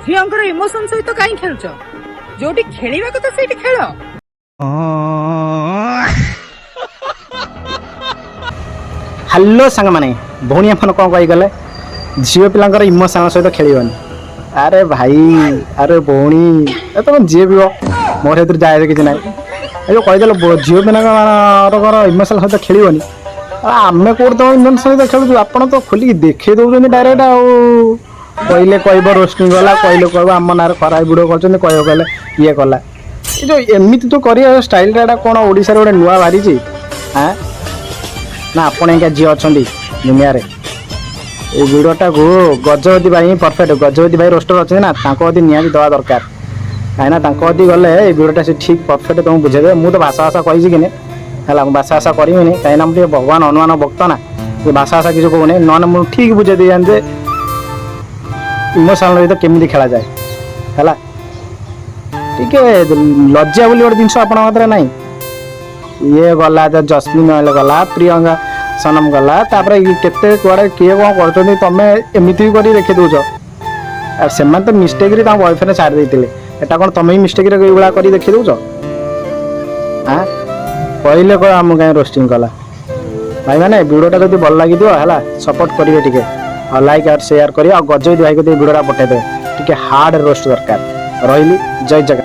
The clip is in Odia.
ଝିଅଙ୍କର ଇମୋସନ ସହିତ କାଇଁ ଖେଳୁଛ? ଯୋଉଠି ଖେଳିବା କଥା ସେଇଠି ଖେଳ। ହ୍ୟାଲୋ ସାଙ୍ଗମାନେ, ଭଉଣୀ ଆପଣ କ'ଣ କହିଗଲେ? ଝିଅ ପିଲାଙ୍କର ଇମୋସନ ସହିତ ଖେଳିବନି। ଆରେ ଭାଇ, ଆରେ ଭଉଣୀ, ତମେ ଯିଏ ବି ହୋ, ମୋର ସେଥିରେ ଯାଏ କିଛି ନାହିଁ। ଏ ଯେଉଁ କହିଦେଲ ଝିଅ ପିଲାଙ୍କର ଇମୋସନ ସହିତ ଖେଳିବନି, ଆମେ କୋଉଠି ତମ ଇମୋସନ ସହିତ ଖେଳୁଛୁ? ଆପଣ ତ ଖୋଲିକି ଦେଖେଇ ଦେଉଛନ୍ତି ଡାଇରେକ୍ଟ। ଆଉ କହିଲେ କହିବ ରୋଷ୍ଟିଂ ଗଲା, କହିଲେ କହିବ ଆମ ନାଁରେ ଖରାପ ଭିଡ଼ିଓ କରୁଛନ୍ତି, କହିବ କହିଲେ ଇଏ କଲା। ଏ ଯେଉଁ ଏମିତି ତୁ କରିବା ଷ୍ଟାଇଲଟା, ଏଇଟା କ'ଣ ଓଡ଼ିଶାରେ ଗୋଟେ ନୂଆ ବାହାରିଛି? ହାଁ, ନା ଆପଣ ଏକା ଝିଅ ଅଛନ୍ତି ଦୁନିଆରେ? এই ভিডিওটাକୁ ଗଜପତି ଭାଇ ହିଁ ପରଫେକ୍ଟ। ଗଜପତି ଭାଇ ରୋଷ୍ଟର ଅଛନ୍ତି ନା, ତାଙ୍କ ଅତି ନିହାତି ଦେବା ଦରକାର। କାହିଁକିନା ତାଙ୍କ ଅତି ଗଲେ ଏଇ ଭିଡ଼ିଓଟା ସେ ଠିକ୍ ପରଫେକ୍ଟ ତୁମକୁ ବୁଝେଇଦେବେ। ମୁଁ ତ ଭାଷା କହିଛି କିନି ହେଲା, ମୁଁ ଭାଷା କରିବିନି, କାହିଁକିନା ମୁଁ ଟିକେ ଭଗବାନ ହନୁମାନ ଭକ୍ତ ନା, ସେ ଭାଷା କିଛି କହୁନି। ନହେଲେ ମୁଁ ଠିକ୍ ବୁଝେଇ ଦେଇଯାନ୍ତି ଯେ ଇମୋସନାଲ ସହିତ କେମିତି ଖେଳାଯାଏ ହେଲା। ଟିକେ ଲଜ୍ଜା ବୋଲି ଗୋଟେ ଜିନିଷ ଆପଣଙ୍କ ହାତରେ ନାହିଁ। ଇଏ ଗଲା, ଜସ୍ମିନ ଅଏଲ ଗଲା, ପ୍ରିୟଙ୍କା ସନମ ଗଲା, ତାପରେ କେତେ କୁଆଡ଼େ କିଏ କ'ଣ କରୁଛନ୍ତି, ତମେ ଏମିତି ବି କରି ଦେଖି ଦେଉଛ। ଆଉ ସେମାନେ ତ ମିଷ୍ଟେକରେ ତାଙ୍କ ବୟଫ୍ରେଣ୍ଡ ଛାଡ଼ି ଦେଇଥିଲେ, ଏଟା କ'ଣ ତମେ ବି ମିଷ୍ଟେକରେ ଏଇଭଳିଆ କରି ଦେଖି ଦେଉଛ? ହାଁ, କହିଲେ କହ ଆମକୁ କାହିଁ ରୋଷ୍ଟିଂ କଲା? ଭାଇମାନେ, ଭିଡ଼ିଓଟା ଯଦି ଭଲ ଲାଗିଥିବ ହେଲା, ସପୋର୍ଟ କରିବେ ଟିକେ, ଆଉ ଲାଇକ୍ ଆଉ ସେୟାର କରିବେ, ଆଉ ଗଜପତି ଭାଇକୁ ଟିକେ ଭିଡ଼ିଓଟା ପଠାଇଦେବେ। ଟିକେ ହାର୍ଡ଼ ରୋଷ୍ଟ ଦରକାର। ରହିଲି, ଜୟ ଜଗନ୍ନାଥ।